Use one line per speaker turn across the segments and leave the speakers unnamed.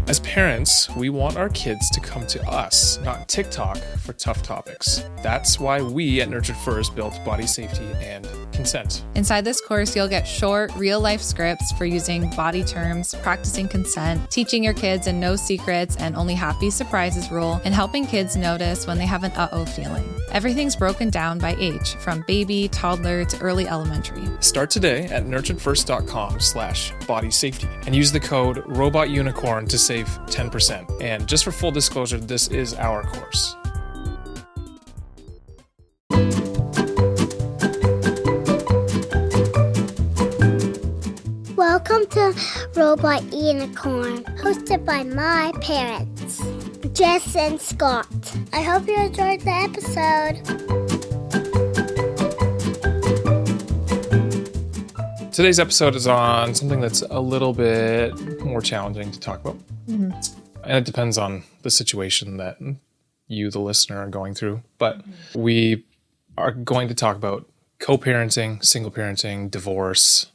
As parents, we want our kids to come to us, not TikTok, for tough topics. That's why we at Nurtured First built body safety and consent.
Inside this course, you'll get short, real-life scripts for using body terms, practicing consent, teaching your kids a no secrets and only happy surprises rule, and helping kids notice when they have an uh-oh feeling. Everything's broken down by age, from baby, toddler, to early elementary.
Start today at nurturedfirst.com/body safety and use the code ROBOTUNICORN to save 10%. And just for full disclosure, this is our course.
Welcome to Robot Unicorn, hosted by my parents, Jess and Scott. I hope you enjoyed the episode.
Today's episode is on something that's a little bit more challenging to talk about. Mm-hmm. And it depends on the situation that you, the listener, are going through. But we are going to talk about co-parenting, single parenting, divorce,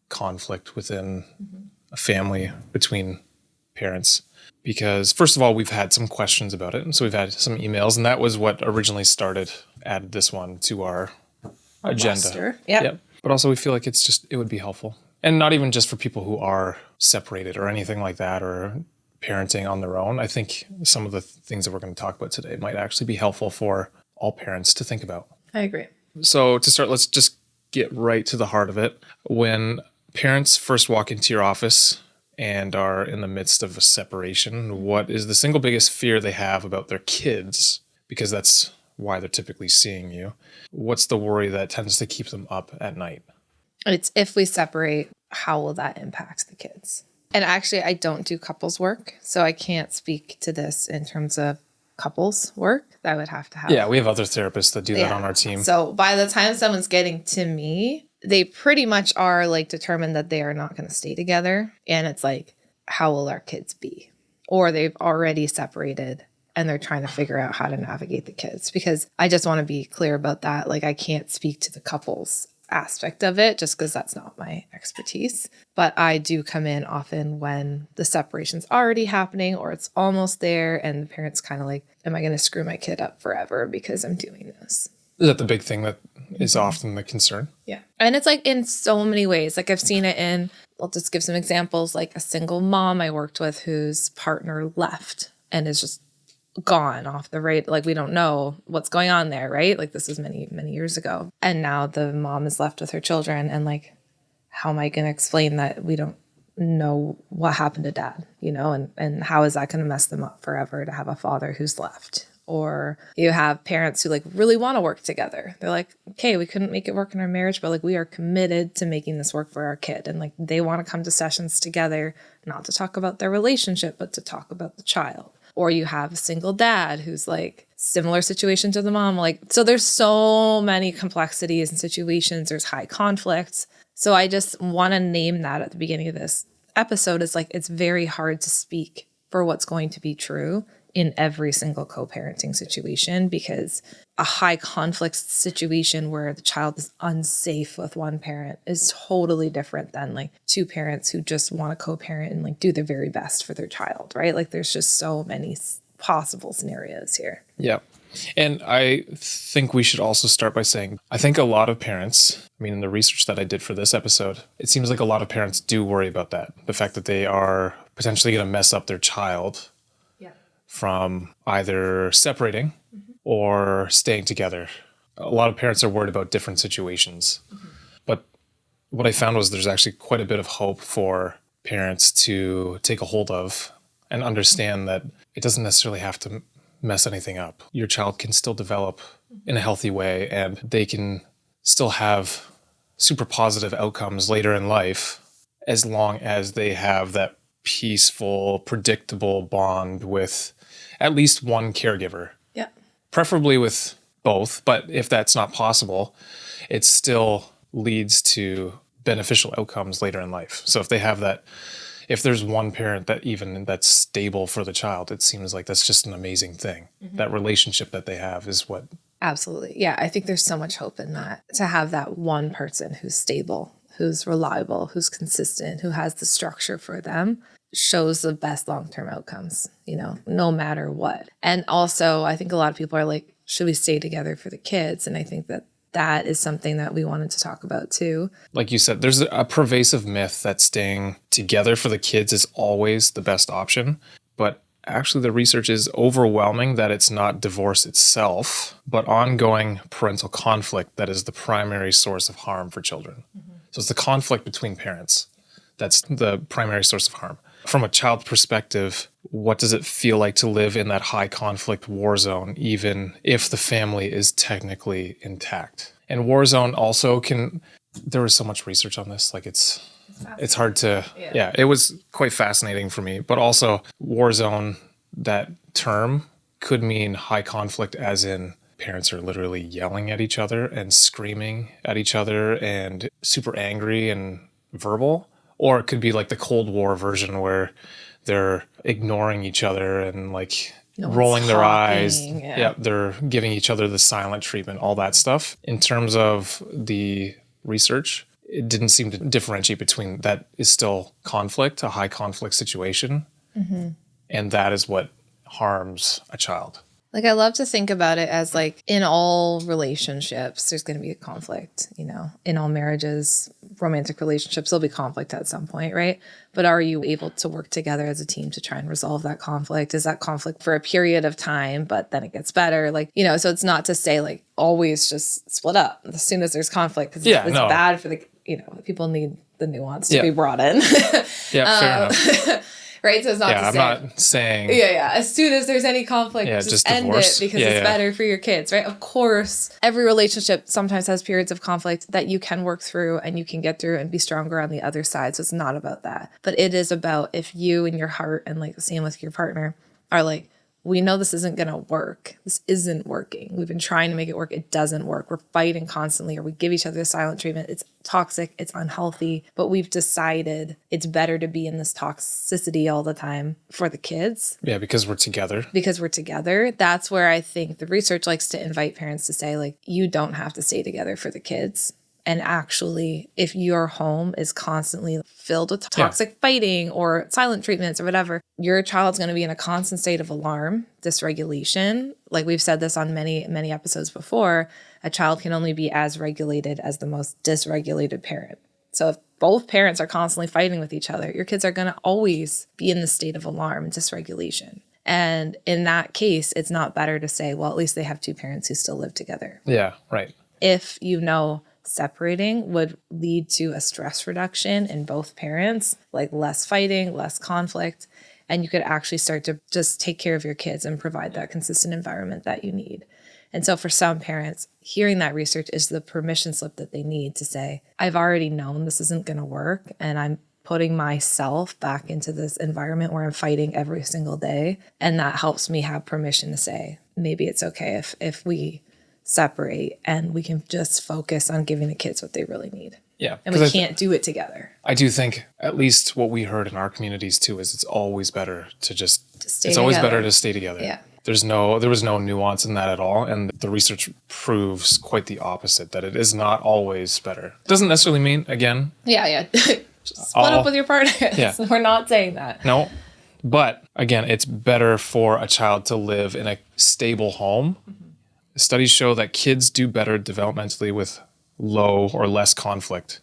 conflict within a family between parents. Because first of all, we've had some questions about it. And so we've had some emails, and that was what originally added this one to our agenda. Yep. But also we feel like it would be helpful. And not even just for people who are separated or anything like that, or parenting on their own. I think some of the things that we're going to talk about today might actually be helpful for all parents to think about.
I agree.
So to start, let's just get right to the heart of it. When parents first walk into your office and are in the midst of a separation, what is the single biggest fear they have about their kids? Because that's why they're typically seeing you. What's the worry that tends to keep them up at night?
It's if we separate, how will that impact the kids? And actually, I don't do couples work, so I can't speak to this in terms of couples work. That would have to happen.
Yeah, we have other therapists that do that on our team.
So by the time someone's getting to me, they pretty much are determined that they are not going to stay together. And it's how will our kids be? Or they've already separated and they're trying to figure out how to navigate the kids. Because I just want to be clear about that. I can't speak to the couples aspect of it just because that's not my expertise. But I do come in often when the separation's already happening or it's almost there and the parents kind of am I going to screw my kid up forever because I'm doing this?
Is that the big thing that is often the concern?
Yeah. And it's in so many ways. I've seen it in, I'll just give some examples, a single mom I worked with whose partner left and is just gone off the radar. We don't know what's going on there, right? This is many, many years ago. And now the mom is left with her children and how am I going to explain that we don't know what happened to dad, and how is that going to mess them up forever to have a father who's left? Or you have parents who really want to work together. They're okay, we couldn't make it work in our marriage, but we are committed to making this work for our kid. And they want to come to sessions together, not to talk about their relationship, but to talk about the child. Or you have a single dad who's similar situation to the mom. So there's so many complexities and situations. There's high conflicts. So I just want to name that at the beginning of this episode. Is it's very hard to speak for what's going to be true in every single co-parenting situation, because a high conflict situation where the child is unsafe with one parent is totally different than two parents who just want to co-parent and do their very best for their child, right? There's just so many possible scenarios here.
Yeah. And I think we should also start by saying, I think a lot of parents, in the research that I did for this episode, it seems like a lot of parents do worry about that. The fact that they are potentially going to mess up their child from either separating or staying together. A lot of parents are worried about different situations. But what I found was there's actually quite a bit of hope for parents to take a hold of and understand that it doesn't necessarily have to mess anything up. Your child can still develop in a healthy way, and they can still have super positive outcomes later in life as long as they have that peaceful, predictable bond with at least one caregiver. Yeah. Preferably with both, but if that's not possible, it still leads to beneficial outcomes later in life. So if they have that, if there's one parent that's stable for the child, it seems like that's just an amazing thing. Mm-hmm. That relationship that they have is what.
Absolutely. Yeah. I think there's so much hope in that, to have that one person who's stable, who's reliable, who's consistent, who has the structure for them, shows the best long-term outcomes, no matter what. And also, I think a lot of people are like, should we stay together for the kids? And I think that is something that we wanted to talk about too.
Like you said, there's a pervasive myth that staying together for the kids is always the best option. But actually, the research is overwhelming that it's not divorce itself, but ongoing parental conflict that is the primary source of harm for children. Mm-hmm. So it's the conflict between parents that's the primary source of harm. From a child perspective, what does it feel like to live in that high conflict war zone, even if the family is technically intact? And war zone also there was so much research on this, like it's hard to, it was quite fascinating for me. But also war zone, that term could mean high conflict as in parents are literally yelling at each other and screaming at each other and super angry and verbal. Or it could be like the Cold War version where they're ignoring each other and like rolling their eyes. Yeah, they're giving each other the silent treatment, all that stuff. In terms of the research, it didn't seem to differentiate between that is still conflict, a high conflict situation, and that is what harms a child.
Like, I love to think about it as like in all relationships, there's going to be a conflict, in all marriages, romantic relationships, there'll be conflict at some point, right? But are you able to work together as a team to try and resolve that conflict? Is that conflict for a period of time, but then it gets better? Like, so it's not to say like always just split up as soon as there's conflict, because it's bad for the, people need the nuance to be brought in.
Fair enough.
Right? So it's not to
I'm
say.
not saying.
As soon as there's any conflict, just end
divorce.
it because it's better for your kids, right? Of course, every relationship sometimes has periods of conflict that you can work through and you can get through and be stronger on the other side. So it's not about that. But it is about if you in your heart, and like the same with your partner, are like, we know this isn't going to work. This isn't working. We've been trying to make it work. It doesn't work. We're fighting constantly, or we give each other silent treatment. It's toxic. It's unhealthy. But we've decided it's better to be in this toxicity all the time for the kids.
Yeah, because we're together.
That's where I think the research likes to invite parents to say, like, you don't have to stay together for the kids. And actually, if your home is constantly filled with toxic fighting or silent treatments or whatever, your child's going to be in a constant state of alarm, dysregulation. Like we've said this on many, many episodes before, a child can only be as regulated as the most dysregulated parent. So if both parents are constantly fighting with each other, your kids are going to always be in the state of alarm and dysregulation. And in that case, it's not better to say, well, at least they have two parents who still live together.
Yeah, right.
If separating would lead to a stress reduction in both parents, like less fighting, less conflict, and you could actually start to just take care of your kids and provide that consistent environment that you need. And so for some parents, hearing that research is the permission slip that they need to say, I've already known this isn't going to work, and I'm putting myself back into this environment where I'm fighting every single day. And that helps me have permission to say, maybe it's okay if we separate and we can just focus on giving the kids what they really need.
Yeah.
And we can't do it together.
I do think, at least what we heard in our communities too, is it's always better to stay together.
Yeah.
There was no nuance in that at all. And the research proves quite the opposite, that it is not always better. Doesn't necessarily mean, again.
Yeah. Just split up with your partner.
Yeah.
We're not saying that.
No. But again, it's better for a child to live in a stable home. Mm-hmm. Studies show that kids do better developmentally with low or less conflict.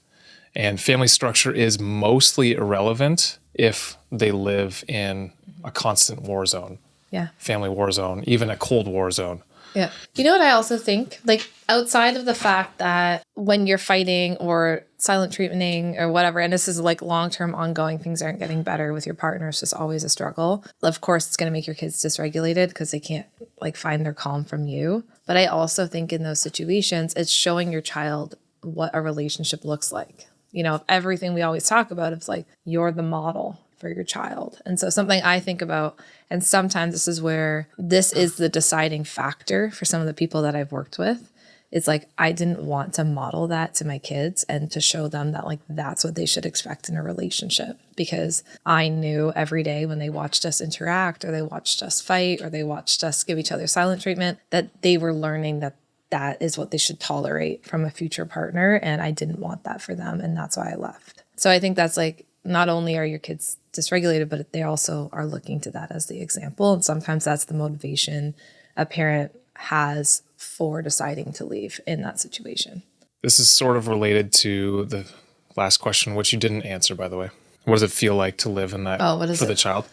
And family structure is mostly irrelevant if they live in a constant war zone.
Yeah.
Family war zone, even a Cold War zone.
Yeah. You know what I also think? Like, outside of the fact that when you're fighting or silent treatmenting or whatever, and this is like long-term ongoing, things aren't getting better with your partner, it's just always a struggle. Of course, it's going to make your kids dysregulated because they can't like find their calm from you. But I also think in those situations, it's showing your child what a relationship looks like. If everything we always talk about, it's like, you're the model for your child. And so something I think about, and sometimes this is where this is the deciding factor for some of the people that I've worked with, it's like, I didn't want to model that to my kids and to show them that like that's what they should expect in a relationship, because I knew every day when they watched us interact or they watched us fight or they watched us give each other silent treatment that they were learning that that is what they should tolerate from a future partner. And I didn't want that for them. And that's why I left. So I think that's like, not only are your kids dysregulated, but they also are looking to that as the example. And sometimes that's the motivation a parent has for deciding to leave in that situation.
This is sort of related to the last question, which you didn't answer, by the way. What does it feel like to live in that for the child?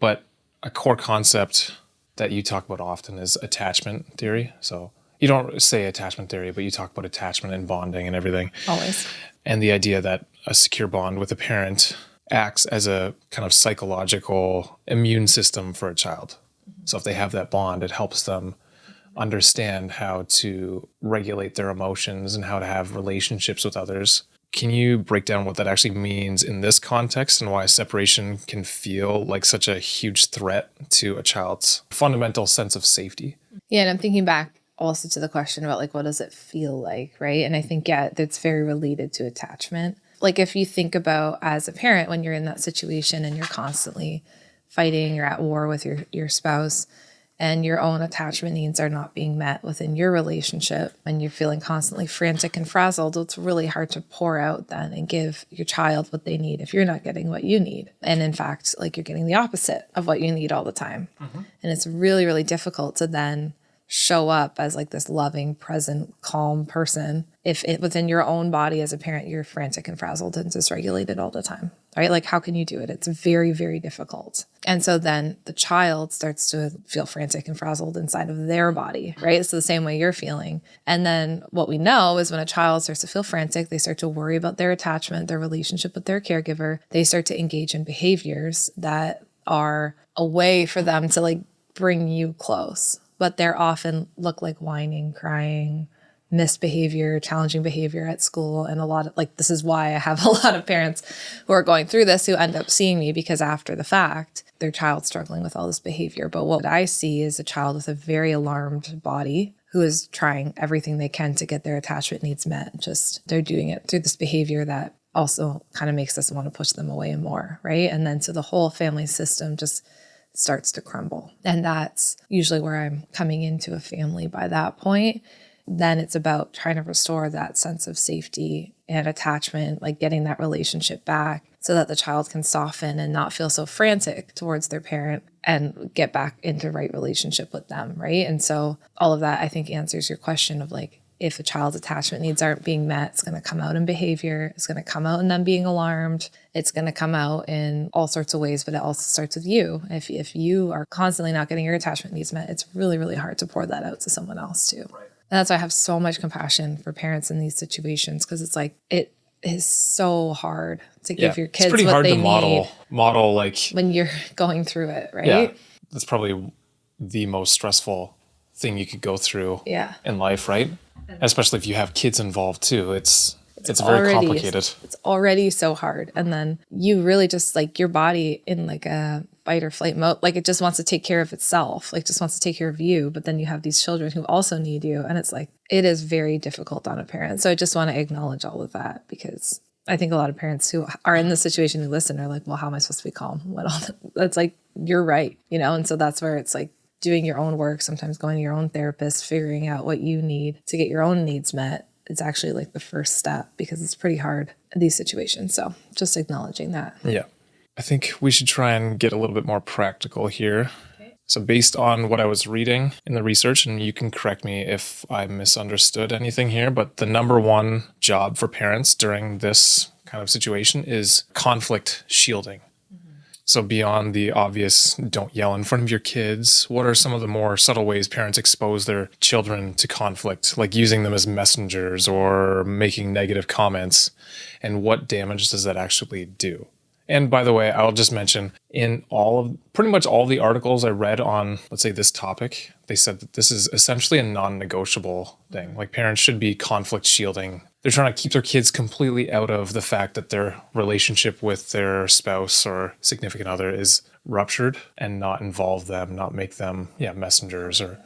But a core concept that you talk about often is attachment theory. So you don't say attachment theory, but you talk about attachment and bonding and everything.
Always.
And the idea that a secure bond with a parent acts as a kind of psychological immune system for a child. So if they have that bond, it helps them understand how to regulate their emotions and how to have relationships with others. Can you break down what that actually means in this context and why separation can feel like such a huge threat to a child's fundamental sense of safety?
Yeah, and I'm thinking back also to the question about like, what does it feel like, right? And I think, yeah, that's very related to attachment. Like if you think about as a parent, when you're in that situation and you're constantly fighting, you're at war with your spouse, and your own attachment needs are not being met within your relationship, and you're feeling constantly frantic and frazzled, it's really hard to pour out then and give your child what they need if you're not getting what you need. And in fact, like you're getting the opposite of what you need all the time. And it's really, really difficult to then show up as like this loving, present, calm person if it within your own body as a parent, you're frantic and frazzled and dysregulated all the time, right? Like how can you do it? It's very, very difficult. And so then the child starts to feel frantic and frazzled inside of their body, right? It's the same way you're feeling. And then what we know is when a child starts to feel frantic, they start to worry about their attachment, their relationship with their caregiver. They start to engage in behaviors that are a way for them to like bring you close. But they're often look like whining, crying, misbehavior, challenging behavior at school. And a lot of like, this is why I have a lot of parents who are going through this who end up seeing me because after the fact, their child's struggling with all this behavior. But what I see is a child with a very alarmed body who is trying everything they can to get their attachment needs met. Just they're doing it through this behavior that also kind of makes us want to push them away more, right? And then so the whole family system just starts to crumble. And that's usually where I'm coming into a family by that point. Then it's about trying to restore that sense of safety and attachment, like getting that relationship back so that the child can soften and not feel so frantic towards their parent and get back into right relationship with them, right? And so all of that, I think, answers your question of like, if a child's attachment needs aren't being met, it's going to come out in behavior. It's going to come out in them being alarmed. It's going to come out in all sorts of ways, but it also starts with you. If you are constantly not getting your attachment needs met, it's really, really hard to pour that out to someone else too. Right. And that's why I have so much compassion for parents in these situations, because it's like, it is so hard to give your kids what they need. It's pretty hard
to model like
when you're going through it, right?
Yeah, that's probably the most stressful thing you could go through in life, right? Especially if you have kids involved too. It's very complicated.
It's already so hard. And then you really just like your body in like a fight or flight mode, like it just wants to take care of itself, like just wants to take care of you. But then you have these children who also need you. And it's like, it is very difficult on a parent. So I just want to acknowledge all of that, because I think a lot of parents who are in this situation who listen are like, well, how am I supposed to be calm? That's like, you're right. And so that's where it's like, doing your own work, sometimes going to your own therapist, figuring out what you need to get your own needs met. It's actually like the first step, because it's pretty hard in these situations. So just acknowledging that.
Yeah. I think we should try and get a little bit more practical here. Okay. So based on what I was reading in the research, and you can correct me if I misunderstood anything here, but the number one job for parents during this kind of situation is conflict shielding. So beyond the obvious, don't yell in front of your kids, what are some of the more subtle ways parents expose their children to conflict, like using them as messengers or making negative comments? And what damage does that actually do? And by the way, I'll just mention in pretty much all of the articles I read on, let's say, this topic, they said that this is essentially a non-negotiable thing. Like parents should be conflict shielding. They're trying to keep their kids completely out of the fact that their relationship with their spouse or significant other is ruptured, and not involve them, not make them messengers or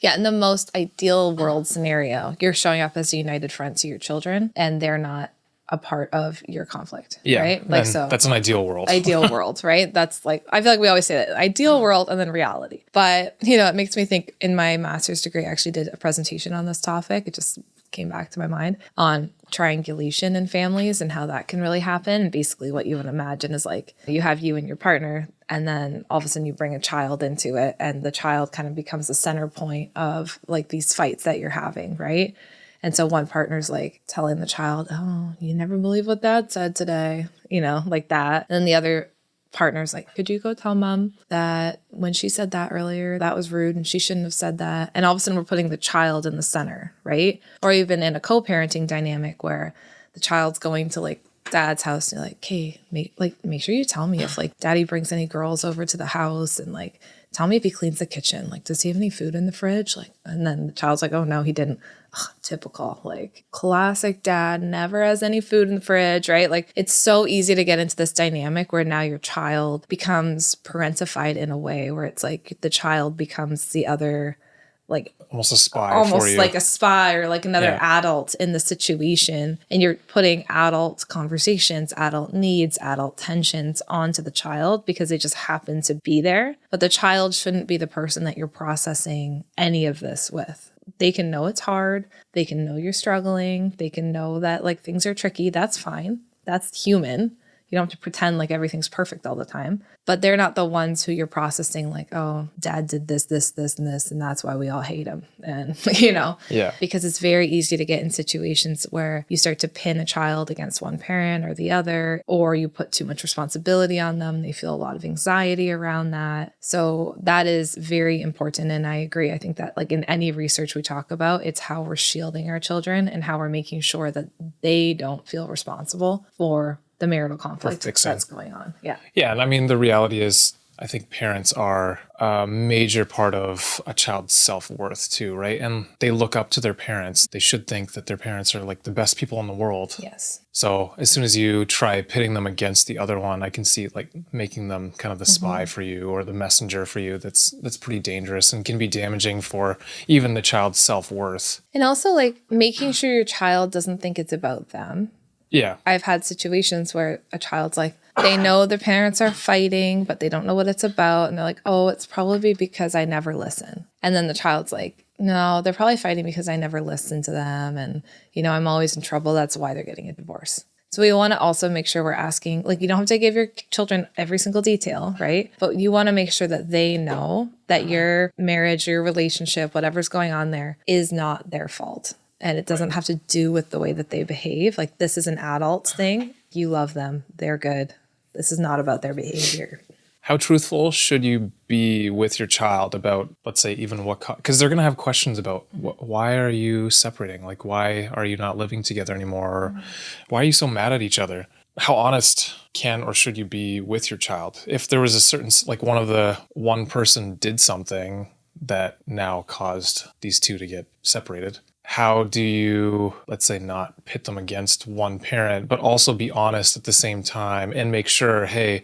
in the most ideal world scenario, you're showing up as a united front to your children, and they're not a part of your conflict,
Yeah.
right? Like,
And
so
that's an ideal world.
ideal world, right? That's like, I feel like we always say that ideal world and then reality. But, it makes me think in my master's degree, I actually did a presentation on this topic. It just came back to my mind on triangulation in families and how that can really happen. And basically what you would imagine is like you have you and your partner, and then all of a sudden you bring a child into it, and the child kind of becomes the center point of like these fights that you're having, right? And so one partner's like telling the child, oh, you never believe what dad said today, like that. And then the other partner's like, could you go tell mom that when she said that earlier, that was rude and she shouldn't have said that. And all of a sudden we're putting the child in the center, right? Or even in a co-parenting dynamic where the child's going to like dad's house and you're like, hey, make sure you tell me if like daddy brings any girls over to the house, and like tell me if he cleans the kitchen. Like, does he have any food in the fridge? Like, and then the child's like, oh no, he didn't. Ugh, typical, like classic dad, never has any food in the fridge, right? Like, it's so easy to get into this dynamic where now your child becomes parentified in a way where it's like the child becomes the other, like
almost a spy for
almost
you.
like a spy or like another
Yeah.
adult in the situation, and you're putting adult conversations, adult needs, adult tensions onto the child because they just happen to be there. But the child shouldn't be the person that you're processing any of this with. They can know it's hard, they can know you're struggling, they can know that like things are tricky. That's fine, that's human. You don't have to pretend like everything's perfect all the time. But they're not the ones who you're processing like, oh, dad did this, this, this, and this, and that's why we all hate him. And,
Yeah.
because it's very easy to get in situations where you start to pin a child against one parent or the other, or you put too much responsibility on them. They feel a lot of anxiety around that. So that is very important. And I agree. I think that like in any research we talk about, it's how we're shielding our children and how we're making sure that they don't feel responsible for the marital conflict that's going on. Yeah.
Yeah. And I mean, the reality is, I think parents are a major part of a child's self-worth too, right? And they look up to their parents. They should think that their parents are like the best people in the world.
Yes.
So as soon as you try pitting them against the other one, I can see like making them kind of the spy for you or the messenger for you. That's pretty dangerous and can be damaging for even the child's self-worth.
And also like making sure your child doesn't think it's about them.
Yeah.
I've had situations where a child's like, they know their parents are fighting, but they don't know what it's about. And they're like, oh, it's probably because I never listen. And then the child's like, no, they're probably fighting because I never listen to them. And, I'm always in trouble. That's why they're getting a divorce. So we want to also make sure we're asking, like, you don't have to give your children every single detail, right? But you want to make sure that they know that your marriage, your relationship, whatever's going on there is not their fault. And it doesn't have to do with the way that they behave. Like, this is an adult thing. You love them. They're good. This is not about their behavior.
How truthful should you be with your child about, let's say, even what, because they're going to have questions about why are you separating? Like, why are you not living together anymore? Or why are you so mad at each other? How honest can or should you be with your child? If there was a certain, like one person did something that now caused these two to get separated, how do you, let's say, not pit them against one parent, but also be honest at the same time and make sure, hey,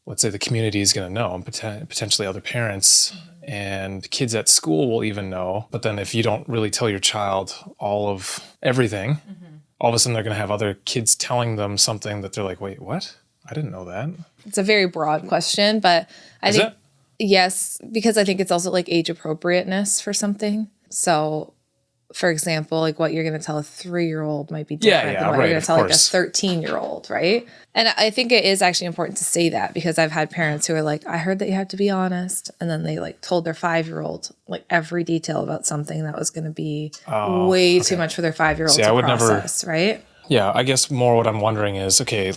let's say the community is going to know, and potentially other parents and kids at school will even know. But then if you don't really tell your child all of everything, all of a sudden they're going to have other kids telling them something that they're like, wait, what? I didn't know that.
It's a very broad question, but I think, yes, because I think it's also like age appropriateness for something. So, for example, like what you're going to tell a 3-year-old might be different than what you're going to tell like a 13-year-old, right? And I think it is actually important to say that, because I've had parents who are like, I heard that you have to be honest. And then they like told their 5-year-old like every detail about something that was going to be way too much for their 5-year-old to process, right?
Yeah, I guess more what I'm wondering is, okay,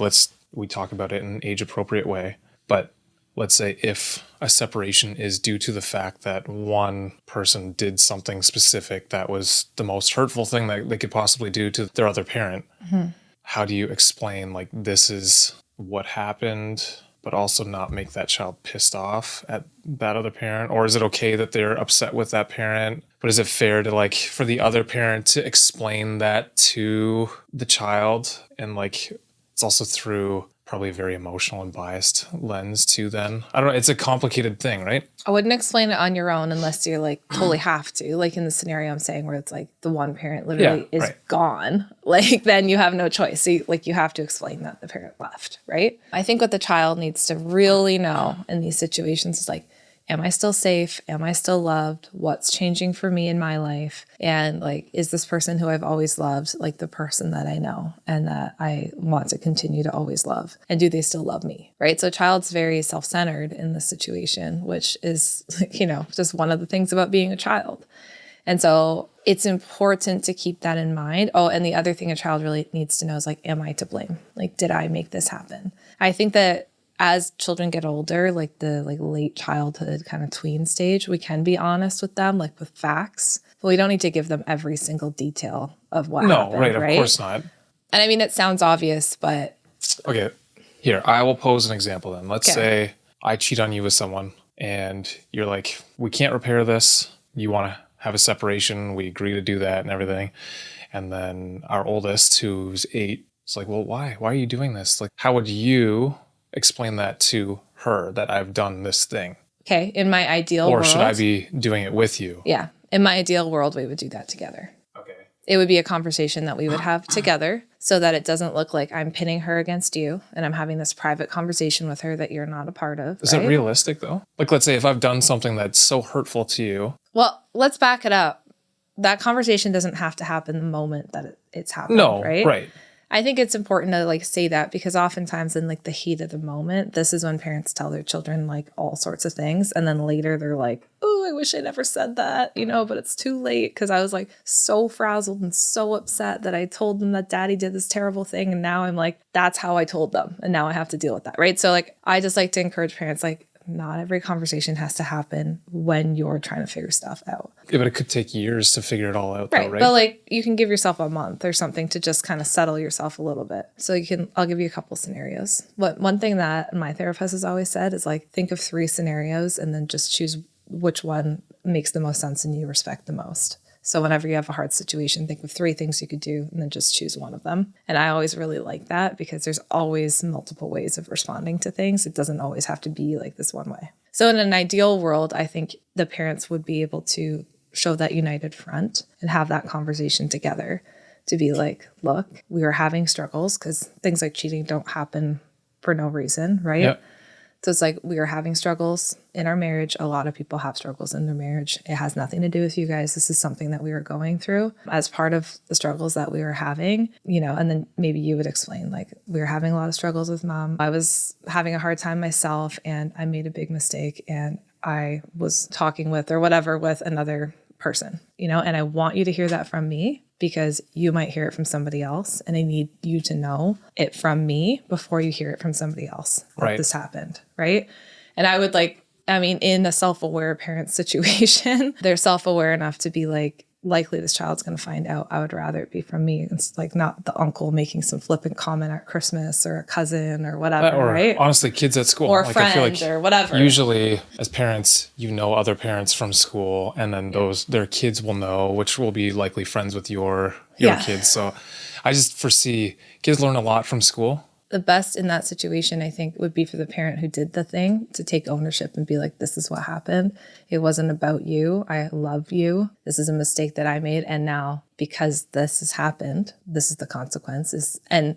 we talk about it in an age appropriate way, but let's say if a separation is due to the fact that one person did something specific that was the most hurtful thing that they could possibly do to their other parent, how do you explain, like, this is what happened, but also not make that child pissed off at that other parent? Or is it okay that they're upset with that parent, but is it fair to, like, for the other parent to explain that to the child? And, like, it's also through probably a very emotional and biased lens too then. I don't know. It's a complicated thing, right?
I wouldn't explain it on your own unless you're like totally have to. Like in the scenario I'm saying where it's like the one parent literally is gone. Like then you have no choice. So you have to explain that the parent left, right? I think what the child needs to really know in these situations is like, am I still safe? Am I still loved? What's changing for me in my life? And like, is this person who I've always loved, like the person that I know and that I want to continue to always love? And do they still love me? Right? So a child's very self-centered in this situation, which is, just one of the things about being a child. And so it's important to keep that in mind. Oh, and the other thing a child really needs to know is like, am I to blame? Like, did I make this happen? I think that as children get older, like the late childhood kind of tween stage, we can be honest with them, like with facts, but we don't need to give them every single detail of what happened.
No, right? Of course not.
And I mean, it sounds obvious, but...
Okay, here, I will pose an example then. Let's say I cheat on you with someone and you're like, we can't repair this. You want to have a separation. We agree to do that and everything. And then our oldest, who's 8, is like, well, why? Why are you doing this? Like, how would you explain that to her that I've done this thing?
Okay, in my ideal world...
Or should I be doing it with you?
Yeah, in my ideal world, we would do that together.
Okay.
It would be a conversation that we would have together so that it doesn't look like I'm pitting her against you and I'm having this private conversation with her that you're not a part of.
Is that realistic though? Like, let's say if I've done something that's so hurtful to you.
Well, let's back it up. That conversation doesn't have to happen the moment that it's happened, right?
Right.
I think it's important to like say that because oftentimes in like the heat of the moment, this is when parents tell their children like all sorts of things. And then later they're like, oh, I wish I never said that, but it's too late because I was like so frazzled and so upset that I told them that daddy did this terrible thing. And now I'm like, that's how I told them. And now I have to deal with that. Right. So like, I just like to encourage parents, like, not every conversation has to happen when you're trying to figure stuff out.
Yeah, but it could take years to figure it all out, though, right?
But like you can give yourself a month or something to just kind of settle yourself a little bit. So I'll give you a couple scenarios. One thing that my therapist has always said is like, think of 3 scenarios and then just choose which one makes the most sense and you respect the most. So whenever you have a hard situation, think of 3 things you could do and then just choose one of them. And I always really like that because there's always multiple ways of responding to things. It doesn't always have to be like this one way. So in an ideal world, I think the parents would be able to show that united front and have that conversation together to be like, look, we are having struggles because things like cheating don't happen for no reason, right? Yep. So it's like we are having struggles in our marriage. A lot of people have struggles in their marriage. It has nothing to do with you guys. This is something that we are going through as part of the struggles that we were having, and then maybe you would explain like we were having a lot of struggles with mom. I was having a hard time myself and I made a big mistake and I was talking with another person, and I want you to hear that from me because you might hear it from somebody else. And I need you to know it from me before you hear it from somebody else that this happened. Right. And I would in a self-aware parent situation, they're self-aware enough to be like, likely this child's going to find out. I would rather it be from me. It's like not the uncle making some flippant comment at Christmas or a cousin or whatever, right?
Honestly, kids at school.
Or friends, I feel like or whatever.
Usually as parents, other parents from school and then their kids will know, which will be likely friends with your kids. So I just foresee kids learn a lot from school.
The best in that situation, I think, would be for the parent who did the thing to take ownership and be like, this is what happened. It wasn't about you. I love you. This is a mistake that I made. And now because this has happened, this is the consequences. And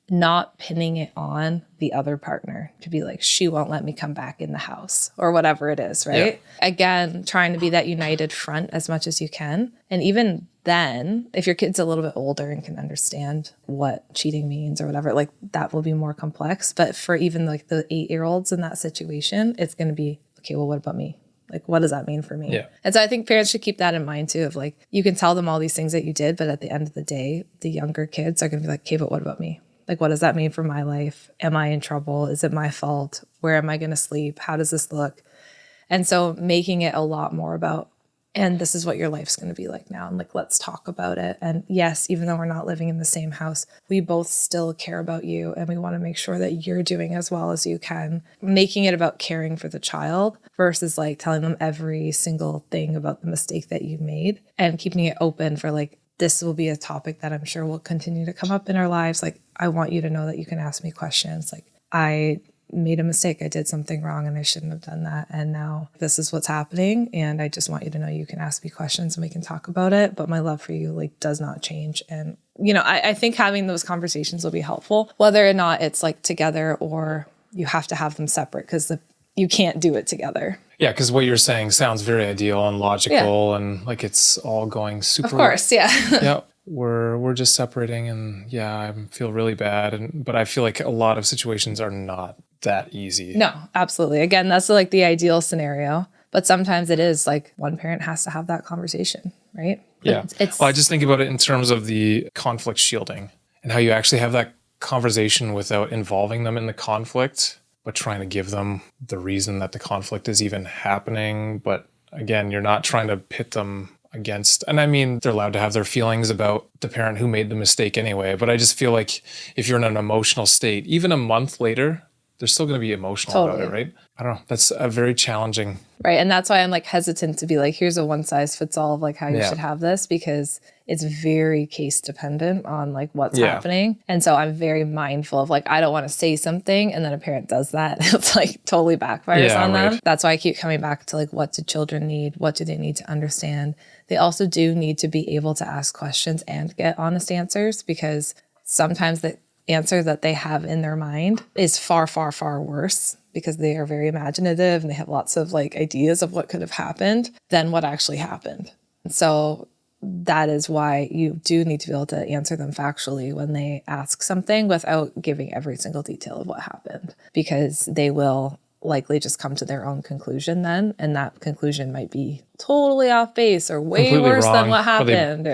not pinning it on the other partner to be like, she won't let me come back in the house or whatever it is, right? Yeah. Again, trying to be that united front as much as you can. And even then, if your kid's a little bit older and can understand what cheating means or whatever, like that will be more complex. But for even like the 8-year-olds in that situation, it's going to be, okay, well, what about me? Like, what does that mean for me? Yeah. And so I think parents should keep that in mind too, of like, you can tell them all these things that you did, but at the end of the day, the younger kids are going to be like, okay, but what about me? Like, what does that mean for my life? Am I in trouble? Is it my fault? Where am I going to sleep? How does this look? And so making it a lot more about, and this is what your life's going to be like now. And like, let's talk about it. And yes, even though we're not living in the same house, we both still care about you. And we want to make sure that you're doing as well as you can. Making it about caring for the child versus like telling them every single thing about the mistake that you made and keeping it open for like, this will be a topic that I'm sure will continue to come up in our lives. Like, I want you to know that you can ask me questions. Like, I made a mistake. I did something wrong and I shouldn't have done that. And now this is what's happening. And I just want you to know you can ask me questions and we can talk about it. But my love for you like does not change. And, you know, I think having those conversations will be helpful, whether or not it's like together or you have to have them separate because you can't do it together.
Yeah, because what you're saying sounds very ideal and logical and like it's all going super.
Of course, yeah.
Yeah. We're just separating and yeah, I feel really bad. But I feel like a lot of situations are not that easy.
No, absolutely. Again, that's like the ideal scenario. But sometimes it is like one parent has to have that conversation, right?
Yeah. Well, I just think about it in terms of the conflict shielding and how you actually have that conversation without involving them in the conflict, but trying to give them the reason that the conflict is even happening. But again, you're not trying to pit them against, and I mean, they're allowed to have their feelings about the parent who made the mistake anyway. But I just feel like if you're in an emotional state, even a month later, they're still going to be emotional about it, right? I don't know. That's a very challenging.
Right. And that's why I'm like hesitant to be like, here's a one size fits all of like how you should have this, because it's very case dependent on like what's happening. And so I'm very mindful of like, I don't want to say something and then a parent does that. It's like totally backfires on them. That's why I keep coming back to like, what do children need? What do they need to understand? They also do need to be able to ask questions and get honest answers, because sometimes the answer that they have in their mind is far, far, far worse because they are very imaginative and they have lots of like ideas of what could have happened than what actually happened. So that is why you do need to be able to answer them factually when they ask something without giving every single detail of what happened, because they will likely just come to their own conclusion then, and that conclusion might be totally off base or way completely worse wrong, than what happened,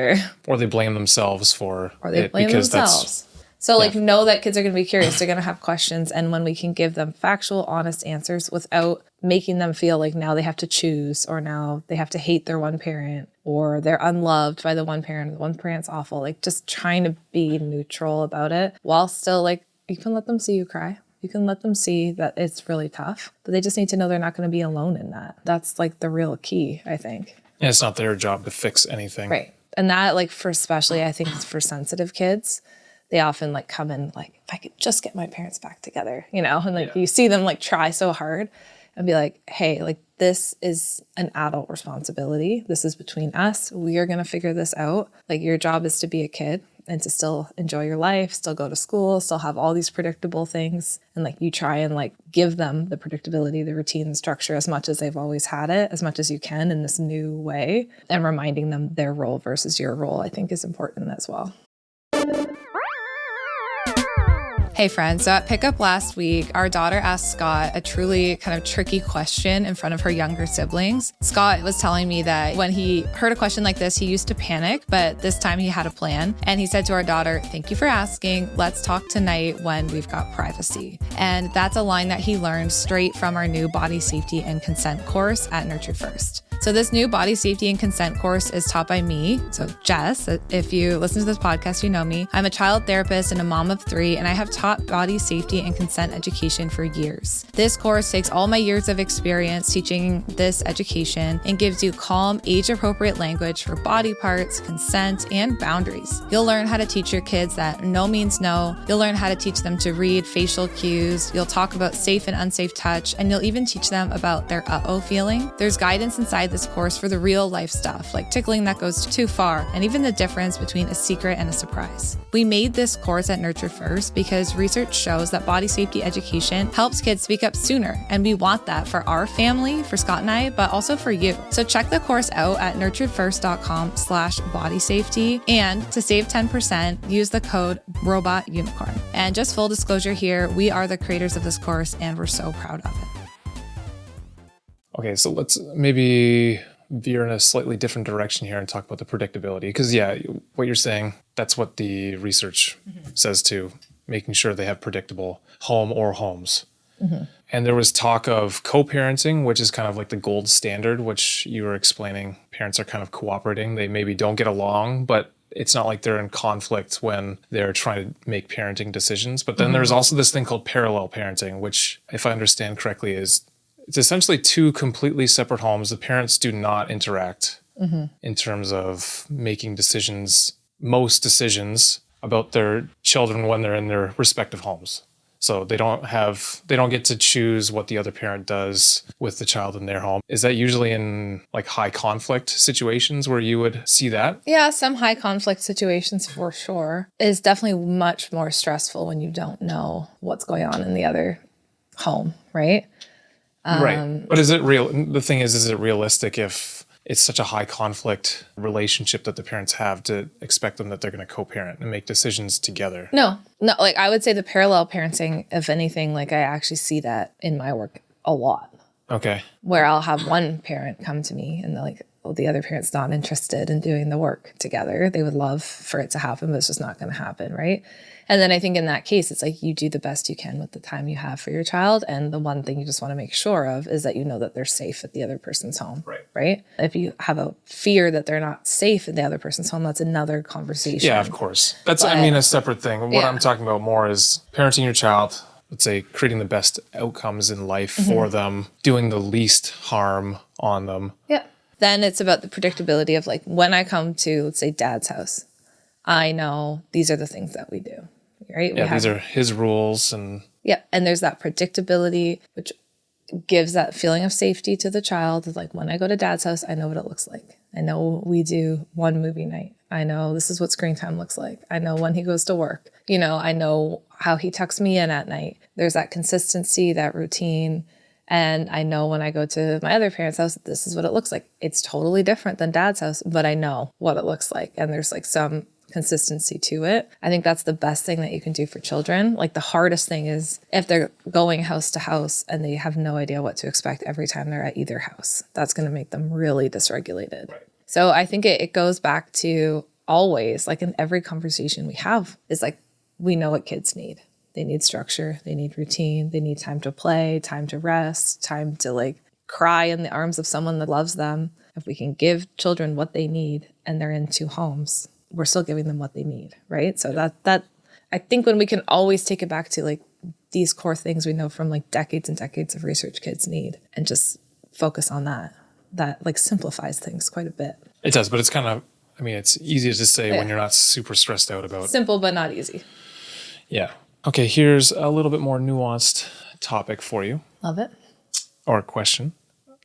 or they blame themselves for
or they blame themselves. So like know that kids are going to be curious, they're going to have questions, and when we can give them factual, honest answers without making them feel like now they have to choose, or now they have to hate their one parent, or they're unloved by the one parent's awful, like just trying to be neutral about it while still like you can let them see you cry. You can let them see that it's really tough, but they just need to know they're not going to be alone in that. That's like the real key, I think.
And it's not their job to fix anything.
Right. And that like for especially, I think it's for sensitive kids, they often like come in like, if I could just get my parents back together, you know, and like you see them like try so hard and be like, hey, like this is an adult responsibility. This is between us. We are going to figure this out. Like your job is to be a kid and to still enjoy your life, still go to school, still have all these predictable things. And like you try and like give them the predictability, the routine, the structure as much as they've always had it, as much as you can in this new way. And reminding them their role versus your role, I think is important as well. Hey friends, so at pickup last week, our daughter asked Scott a truly kind of tricky question in front of her younger siblings. Scott was telling me that when he heard a question like this, he used to panic, but this time he had a plan. And he said to our daughter, "Thank you for asking. Let's talk tonight when we've got privacy." And that's a line that he learned straight from our new body safety and consent course at Nurture First. So this new body safety and consent course is taught by me. So Jess, if you listen to this podcast, you know me. I'm a child therapist and a mom of 3, and I have taught body safety and consent education for years. This course takes all my years of experience teaching this education and gives you calm, age-appropriate language for body parts, consent, and boundaries. You'll learn how to teach your kids that no means no. You'll learn how to teach them to read facial cues. You'll talk about safe and unsafe touch, and you'll even teach them about their uh-oh feeling. There's guidance inside this course for the real life stuff, like tickling that goes too far, and even the difference between a secret and a surprise. We made this course at Nurture First because research shows that body safety education helps kids speak up sooner, and we want that for our family, for Scott and I, but also for you. So check the course out at nurturedfirst.com/bodysafety, and to save 10%, use the code ROBOTUNICORN. And just full disclosure here, we are the creators of this course, and we're so proud of it.
Okay, so let's maybe veer in a slightly different direction here and talk about the predictability. Because, what you're saying, that's what the research says too, making sure they have predictable home or homes. And there was talk of co-parenting, which is kind of like the gold standard, which you were explaining. Parents are kind of cooperating. They maybe don't get along, but it's not like they're in conflict when they're trying to make parenting decisions. But then there's also this thing called parallel parenting, which, if I understand correctly, it's essentially 2 completely separate homes. The parents do not interact in terms of making decisions, most decisions about their children when they're in their respective homes. So they don't get to choose what the other parent does with the child in their home. Is that usually in like high conflict situations where you would see that?
Yeah, some high conflict situations for sure. It's definitely much more stressful when you don't know what's going on in the other home, right?
Right. But is it real? The thing is it realistic if it's such a high conflict relationship that the parents have to expect them that they're going to co-parent and make decisions together?
No, like I would say the parallel parenting, if anything, like I actually see that in my work a lot.
Okay.
Where I'll have one parent come to me and they're like, well, the other parent's not interested in doing the work together. They would love for it to happen, but it's just not going to happen, right? And then I think in that case, it's like you do the best you can with the time you have for your child. And the one thing you just want to make sure of is that you know that they're safe at the other person's home, right? If you have a fear that they're not safe at the other person's home, that's another conversation.
Yeah, of course. That's, a separate thing. What I'm talking about more is parenting your child, let's say creating the best outcomes in life for them, doing the least harm on them.
Yeah. Then it's about the predictability of like when I come to, let's say, dad's house, I know these are the things that we do, right?
Yeah, these are his rules. And
there's that predictability, which gives that feeling of safety to the child. Like when I go to dad's house, I know what it looks like. I know we do one movie night. I know this is what screen time looks like. I know when he goes to work. I know how he tucks me in at night. There's that consistency, that routine. And I know when I go to my other parents' house, this is what it looks like. It's totally different than dad's house, but I know what it looks like. And there's like some consistency to it. I think that's the best thing that you can do for children. Like the hardest thing is if they're going house to house and they have no idea what to expect every time they're at either house. That's going to make them really dysregulated. Right. So I think it goes back to always, like in every conversation we have, is like we know what kids need. They need structure, they need routine, they need time to play, time to rest, time to like cry in the arms of someone that loves them. If we can give children what they need and they're in two homes, we're still giving them what they need, right? So that I think when we can always take it back to like these core things we know from like decades and decades of research kids need and just focus on that like simplifies things quite a bit.
It does, but it's kind of, it's easy to say when you're not super stressed out about it.
Simple, but not easy.
Yeah. Okay, here's a little bit more nuanced topic for you.
Love it.
Or a question.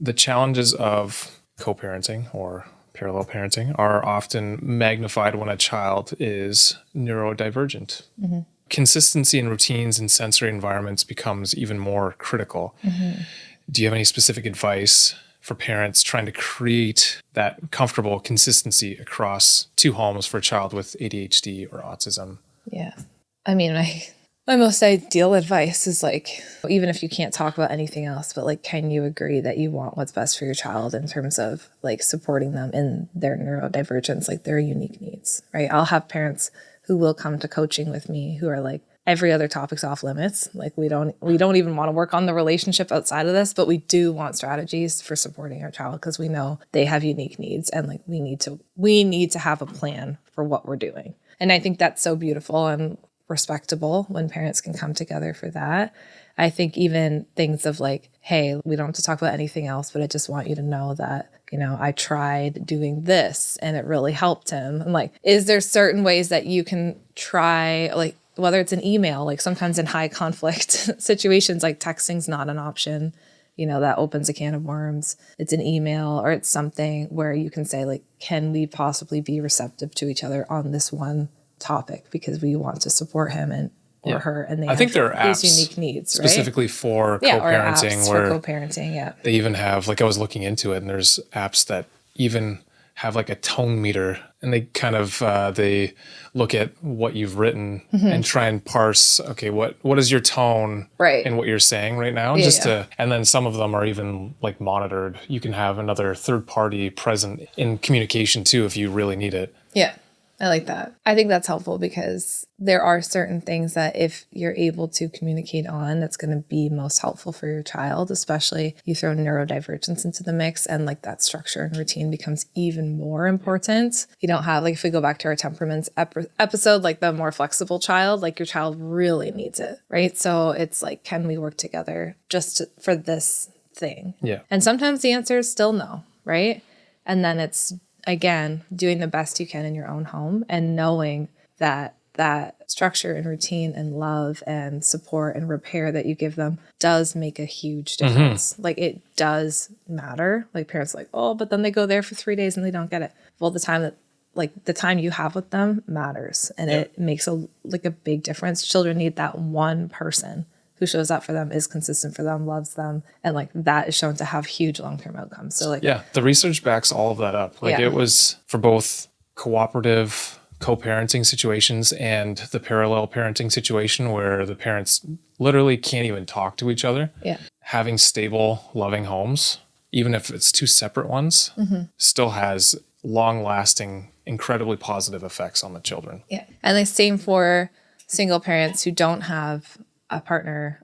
The challenges of co-parenting or parallel parenting are often magnified when a child is neurodivergent. Mm-hmm. Consistency in routines and sensory environments becomes even more critical. Mm-hmm. Do you have any specific advice for parents trying to create that comfortable consistency across two homes for a child with ADHD or autism?
Yeah. My most ideal advice is like, even if you can't talk about anything else, but like, can you agree that you want what's best for your child in terms of like supporting them in their neurodivergence, like their unique needs, right? I'll have parents who will come to coaching with me who are like, every other topic's off limits. Like we don't even want to work on the relationship outside of this, but we do want strategies for supporting our child because we know they have unique needs and like we need to have a plan for what we're doing. And I think that's so beautiful and respectable when parents can come together for that. I think even things of like, hey, we don't have to talk about anything else, but I just want you to know that, I tried doing this and it really helped him. And like, is there certain ways that you can try, like, whether it's an email, like sometimes in high conflict situations, like texting's not an option, that opens a can of worms. It's an email or it's something where you can say like, can we possibly be receptive to each other on this one topic because we want to support him or her, and
I think there are
these
apps
unique needs,
specifically
right?
for co-parenting,
or apps
where
for co-parenting,
they even have, like I was looking into it, and there's apps that even have like a tone meter, and they kind of they look at what you've written and try and parse, okay, what is your tone in what you're saying right now, and then some of them are even like monitored. You can have another third party present in communication too if you really need it.
Yeah. I like that. I think that's helpful because there are certain things that if you're able to communicate on, that's going to be most helpful for your child, especially you throw neurodivergence into the mix and like that structure and routine becomes even more important. You don't have, like if we go back to our temperaments episode, like the more flexible child, like your child really needs it, right? So it's like, can we work together for this thing?
Yeah.
And sometimes the answer is still no, right? And then it's, again, doing the best you can in your own home and knowing that that structure and routine and love and support and repair that you give them does make a huge difference. Like it does matter. Like parents are like, oh, but then they go there for 3 days and they don't get it. Well, the time you have with them matters, and it makes a big difference. Children need that one person who shows up for them, is consistent for them, loves them, and like that is shown to have huge long-term outcomes. So like,
yeah, the research backs all of that up. Like it was for both cooperative co-parenting situations and the parallel parenting situation where the parents literally can't even talk to each other.
Yeah.
Having stable, loving homes, even if it's two separate ones, still has long-lasting, incredibly positive effects on the children.
Yeah. And the same for single parents who don't have a partner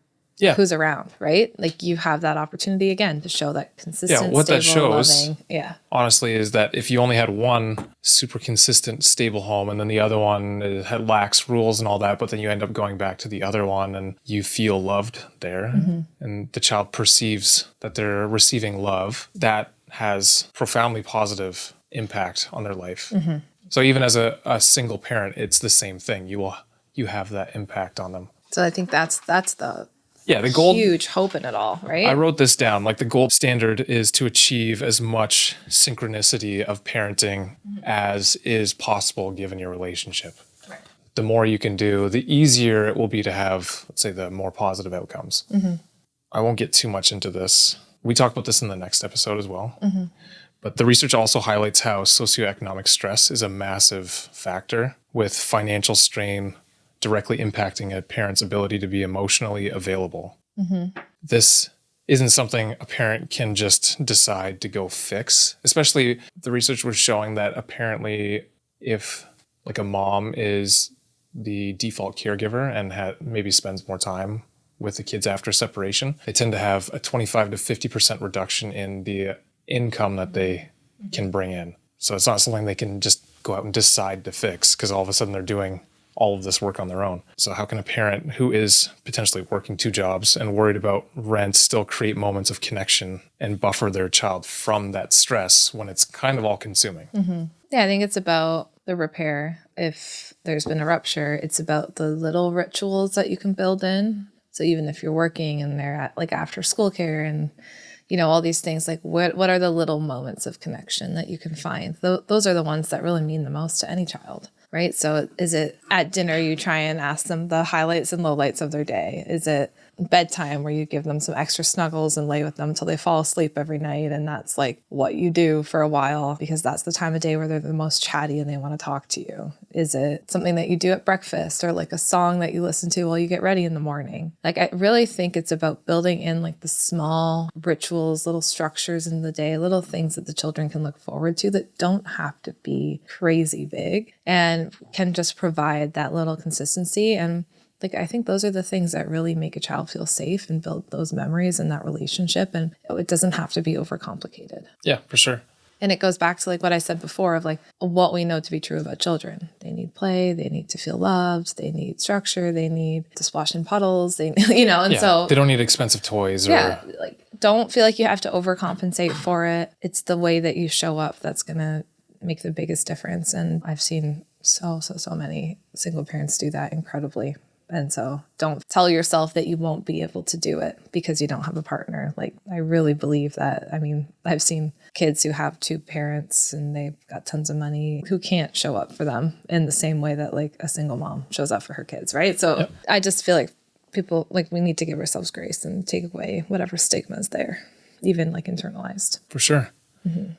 who's around, right? Like you have that opportunity again to show that consistent,
what
stable,
that shows,
loving.
honestly, is that if you only had one super consistent, stable home and then the other one had lax rules and all that, but then you end up going back to the other one and you feel loved there and the child perceives that they're receiving love, that has profoundly positive impact on their life. So even as a single parent, it's the same thing. You have that impact on them.
So I think that's the
huge
hope in it all, right?
I wrote this down. Like the gold standard is to achieve as much synchronicity of parenting as is possible given your relationship.
Right.
The more you can do, the easier it will be to have, let's say, the more positive outcomes. I won't get too much into this. We talk about this in the next episode as well. But the research also highlights how socioeconomic stress is a massive factor, with financial strain directly impacting a parent's ability to be emotionally available. This isn't something a parent can just decide to go fix. Especially the research was showing that apparently if like a mom is the default caregiver and maybe spends more time with the kids after separation, they tend to have a 25 to 50% reduction in the income that they can bring in. So it's not something they can just go out and decide to fix because all of a sudden they're doing all of this work on their own. So how can a parent who is potentially working 2 jobs and worried about rent still create moments of connection and buffer their child from that stress when it's kind of all consuming?
Yeah, I think it's about the repair. If there's been a rupture, it's about the little rituals that you can build in. So even if you're working and they're at like after school care and all these things, like what are the little moments of connection that you can find? Those are the ones that really mean the most to any child. Right? So is it at dinner you try and ask them the highlights and lowlights of their day? Is it bedtime where you give them some extra snuggles and lay with them till they fall asleep every night? And that's like what you do for a while because that's the time of day where they're the most chatty and they want to talk to you. Is it something that you do at breakfast or like a song that you listen to while you get ready in the morning? Like I really think it's about building in like the small rituals, little structures in the day, little things that the children can look forward to that don't have to be crazy big and can just provide that little consistency. And like, I think those are the things that really make a child feel safe and build those memories and that relationship. And it doesn't have to be overcomplicated.
Yeah, for sure.
And it goes back to like what I said before of like what we know to be true about children. They need play. They need to feel loved. They need structure. They need to splash in puddles. They, so
they don't need expensive toys.
Like don't feel like you have to overcompensate for it. It's the way that you show up that's going to make the biggest difference. And I've seen so many single parents do that incredibly. And so don't tell yourself that you won't be able to do it because you don't have a partner. Like, I really believe that. I mean, I've seen kids who have 2 parents and they've got tons of money who can't show up for them in the same way that like a single mom shows up for her kids, right? So I just feel like people, like we need to give ourselves grace and take away whatever stigma is there, even like internalized.
For sure.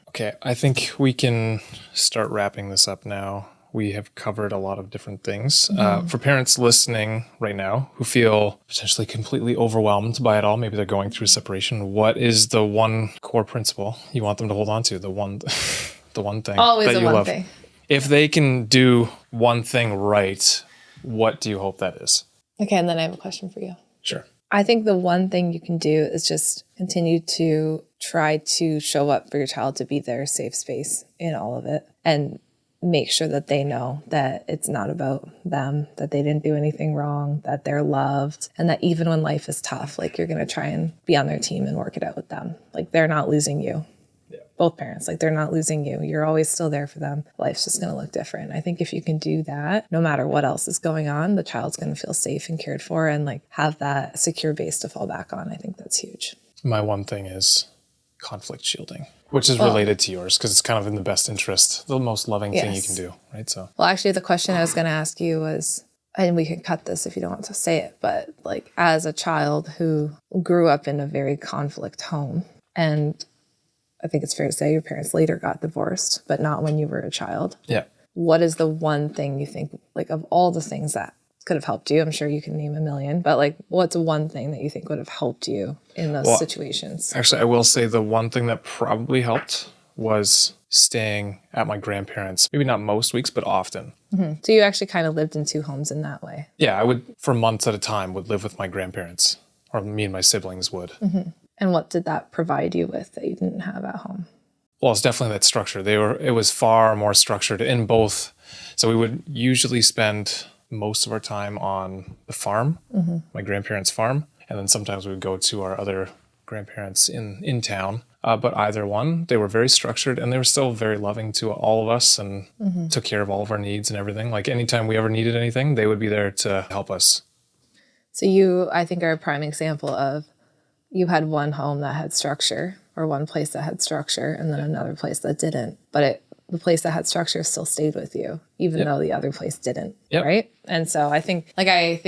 Okay, I think we can start wrapping this up now. We have covered a lot of different things. For parents listening right now who feel potentially completely overwhelmed by it all, maybe they're going through separation, what is the one core principle you want them to hold on to? The one thing
Always
that
the
you
one
love.
thing.
If they can do one thing right, what do you hope that is?
Okay, and then I have a question for you.
Sure.
I think the one thing you can do is just continue to try to show up for your child to be their safe space in all of it and make sure that they know that it's not about them, that they didn't do anything wrong, that they're loved, and that even when life is tough, like you're going to try and be on their team and work it out with them. Like they're not losing you.
Yeah.
both parents. Like they're not losing you. You're always still there for them. Life's just going to look different. I think if you can do that, no matter what else is going on, the child's going to feel safe and cared for and like have that secure base to fall back on. I think that's huge.
My one thing is conflict shielding, which is related to yours because it's kind of in the best interest, the most loving thing you can do, right? So,
well, actually, the question I was going to ask you was, and we can cut this if you don't want to say it, but like as a child who grew up in a very conflict home, and I think it's fair to say your parents later got divorced, but not when you were a child.
yeah.
What is the one thing you think, like of all the things that could have helped you? I'm sure you can name a million, but like what's one thing that you think would have helped you in those situations?
Actually, I will say the one thing that probably helped was staying at my grandparents', maybe not most weeks, but often.
Mm-hmm. So you actually kind of lived in two homes in that way.
Yeah, I would, for months at a time, would live with my grandparents, or me and my siblings would.
Mm-hmm. And what did that provide you with that you didn't have at home?
Well, it's definitely that structure. It was far more structured in both. So we would usually spend most of our time on the farm, my grandparents' farm. And then sometimes we would go to our other grandparents in town. But either one, they were very structured and they were still very loving to all of us and took care of all of our needs and everything. Like anytime we ever needed anything, they would be there to help us.
So you, I think, are a prime example of you had one home that had structure or one place that had structure and then another place that didn't. But the place that had structure still stayed with you, even though the other place didn't, right? And so I think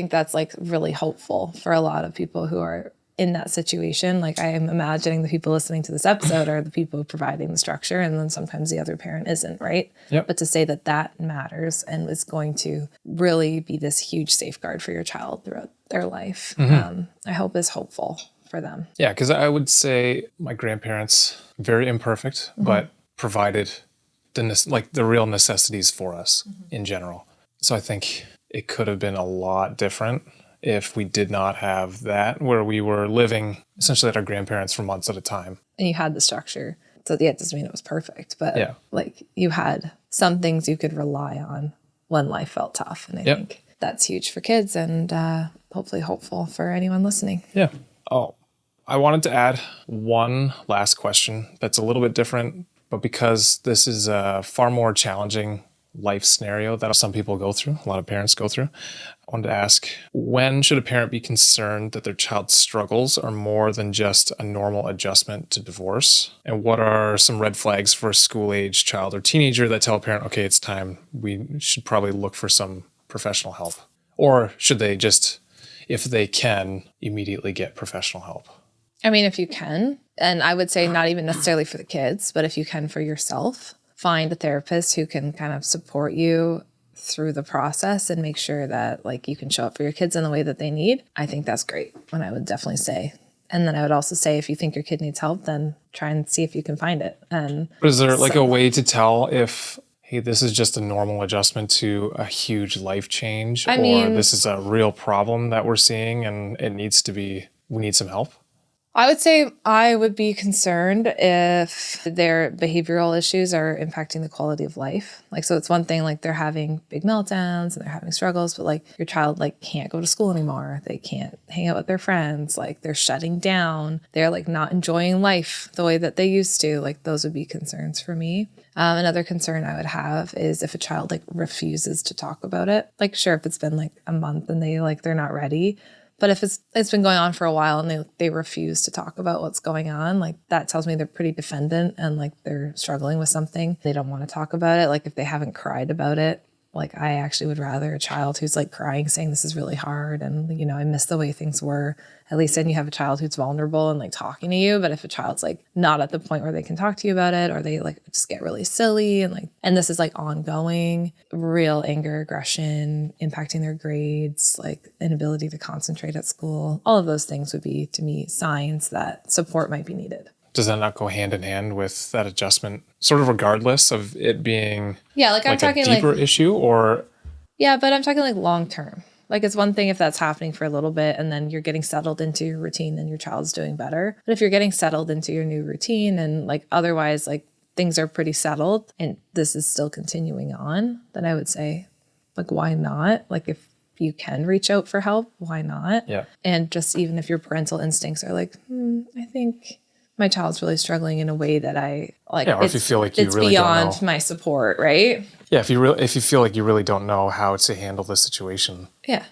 that's like really hopeful for a lot of people who are in that situation. Like I am imagining the people listening to this episode are the people providing the structure, and then sometimes the other parent isn't, right?
Yep.
But to say that that matters and is going to really be this huge safeguard for your child throughout their life, I hope is hopeful for them.
Yeah, because I would say my grandparents, very imperfect, but provided the real necessities for us in general. So I think it could have been a lot different if we did not have that, where we were living essentially at our grandparents for months at a time.
And you had the structure. So yeah, it doesn't mean it was perfect, but like you had some things you could rely on when life felt tough. And I think that's huge for kids and hopefully hopeful for anyone listening.
Yeah. Oh, I wanted to add one last question that's a little bit different, but because this is a far more challenging life scenario that some people go through, a lot of parents go through, I wanted to ask, when should a parent be concerned that their child's struggles are more than just a normal adjustment to divorce? And what are some red flags for a school-age child or teenager that tell a parent, okay, it's time, we should probably look for some professional help? Or should they just, if they can, immediately get professional help?
I mean, if you can, and I would say not even necessarily for the kids, but if you can for yourself, find a therapist who can kind of support you through the process and make sure that like you can show up for your kids in the way that they need. I think that's great. And I would definitely say, and then I would also say, if you think your kid needs help, then try and see if you can find it. And
is there like a way to tell if, hey, this is just a normal adjustment to a huge life change, or this is a real problem that we're seeing and we need some help?
I would say I would be concerned if their behavioral issues are impacting the quality of life. Like, so it's one thing, like they're having big meltdowns and they're having struggles, but like your child like can't go to school anymore. They can't hang out with their friends. Like they're shutting down. They're like not enjoying life the way that they used to. Like those would be concerns for me. Another concern I would have is if a child like refuses to talk about it. Like sure, if it's been like a month and they're not ready. But if it's been going on for a while and they refuse to talk about what's going on, like that tells me they're pretty defendant and like they're struggling with something. They don't want to talk about it. Like if they haven't cried about it, like I actually would rather a child who's like crying, saying this is really hard and, you know, I miss the way things were. At least then you have a child who's vulnerable and like talking to you. But if a child's like not at the point where they can talk to you about it, or they like just get really silly and this is like ongoing, real anger, aggression, impacting their grades, like inability to concentrate at school, all of those things would be to me signs that support might be needed.
Does that not go hand in hand with that adjustment, sort of regardless of it being
I'm talking
a deeper issue, or?
Yeah, but I'm talking like long term. Like it's one thing if that's happening for a little bit and then you're getting settled into your routine and your child's doing better. But if you're getting settled into your new routine and like otherwise like things are pretty settled and this is still continuing on, then I would say like, why not? Like if you can reach out for help, why not?
Yeah.
And just even if your parental instincts are like, I think my child's really struggling in a way that I like.
Yeah, or if you feel like you
it's
really don't
beyond
know.
my support, right?
Yeah, if you feel like you really don't know how to handle this situation.
Yeah.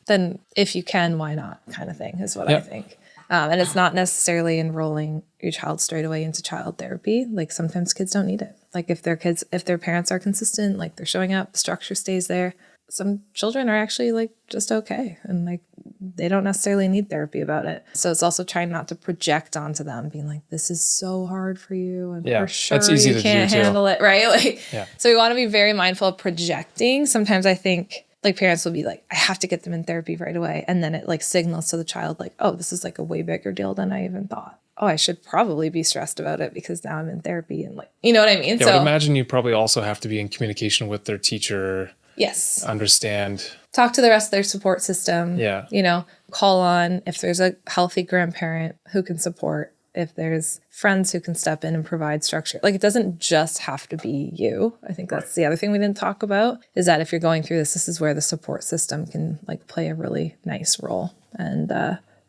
Then if you can, why not, kind of thing is what
Yeah.
I think. And it's not necessarily enrolling your child straight away into child therapy. Like sometimes kids don't need it. Like if their parents are consistent, like they're showing up, the structure stays there. Some children are actually like just okay. And like they don't necessarily need therapy about it. So it's also trying not to project onto them being like, this is so hard for you. And
Yeah,
for sure
that's easy
you
to
can't
do too.
handle it. Right. Like,
Yeah.
So we want to be very mindful of projecting. Sometimes I think like parents will be like, I have to get them in therapy right away. And then it like signals to the child like, oh, this is like a way bigger deal than I even thought. Oh, I should probably be stressed about it because now I'm in therapy and like, you know what I mean?
Yeah, I would imagine you probably also have to be in communication with their teacher.
Yes.
Understand.
Talk to the rest of their support system.
Yeah.
You know, call on if there's a healthy grandparent who can support, if there's friends who can step in and provide structure. Like it doesn't just have to be you. I think that's the other thing we didn't talk about is that if you're going through this is where the support system can like play a really nice role and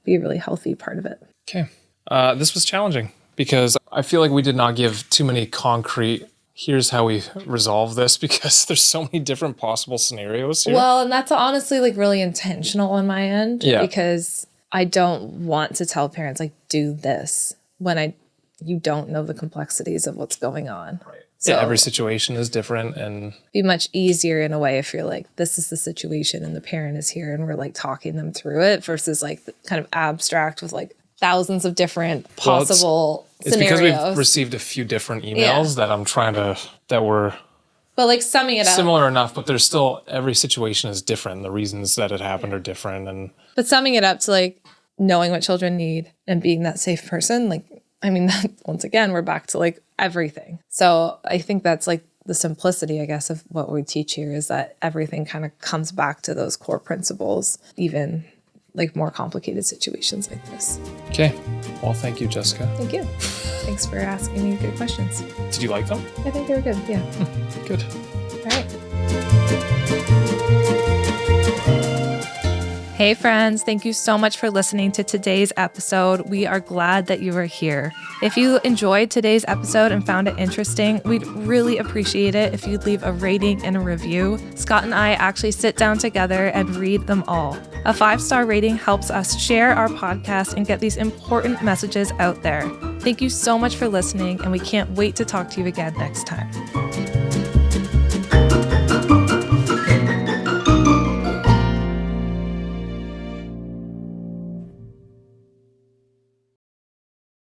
be a really healthy part of it.
Okay. This was challenging because I feel like we did not give too many concrete, here's how we resolve this, because there's so many different possible scenarios here.
Well, and that's honestly like really intentional on my end because I don't want to tell parents like do this when you don't know the complexities of what's going on.
Right.
So
yeah, every situation is different and
be much easier in a way if you're like, this is the situation and the parent is here and we're like talking them through it versus like kind of abstract with like thousands of different possible
it's
scenarios.
because we've received a few different emails that I'm trying to, that were
but like summing it up.
similar enough, but there's still, every situation is different. The reasons that it happened are different. And
But summing it up to like knowing what children need and being that safe person, like, I mean, that, once again, we're back to like everything. So I think that's like the simplicity, I guess, of what we teach here is that everything kind of comes back to those core principles, even like more complicated situations like this.
okay. Well, thank you, Jessica.
Thank you. Thanks for asking me good questions.
Did you like them?
I think they were good. Yeah.
Good.
All right. Hey friends, thank you so much for listening to today's episode. We are glad that you are here. If you enjoyed today's episode and found it interesting, we'd really appreciate it if you'd leave a rating and a review. Scott and I actually sit down together and read them all. A 5-star rating helps us share our podcast and get these important messages out there. Thank you so much for listening, and we can't wait to talk to you again next time.